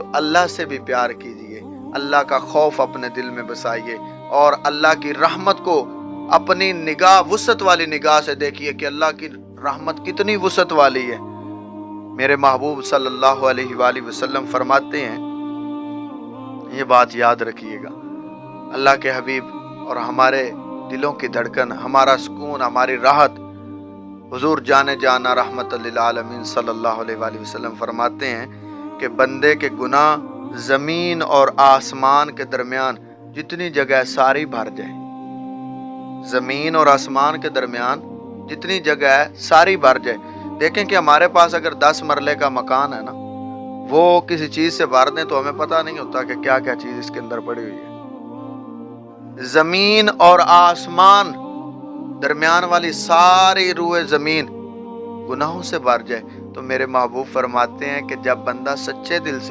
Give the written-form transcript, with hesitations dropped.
تو اللہ سے بھی پیار کیجئے، اللہ کا خوف اپنے دل میں بسائیے اور اللہ کی رحمت کو اپنی نگاہ، وسعت والی نگاہ سے دیکھیے کہ اللہ کی رحمت کتنی وسعت والی ہے۔ میرے محبوب صلی اللہ علیہ وآلہ وسلم فرماتے ہیں، یہ بات یاد رکھیے گا، اللہ کے حبیب اور ہمارے دلوں کی دھڑکن، ہمارا سکون، ہماری راحت، حضور جانے جانا رحمت للعالمین صلی اللہ علیہ وآلہ وسلم فرماتے ہیں کہ بندے کے گناہ زمین اور آسمان کے درمیان جتنی جگہ ہے ساری بھر جائے، زمین اور آسمان کے درمیان جتنی جگہ ہے ساری بھر جائے۔ دیکھیں کہ ہمارے پاس اگر 10 مرلے کا مکان ہے نا، وہ کسی چیز سے بھر دیں تو ہمیں پتہ نہیں ہوتا کہ کیا کیا چیز اس کے اندر پڑی ہوئی ہے۔ زمین اور آسمان درمیان والی ساری روئے زمین گناہوں سے بھر جائے تو میرے محبوب فرماتے ہیں کہ جب بندہ سچے دل سے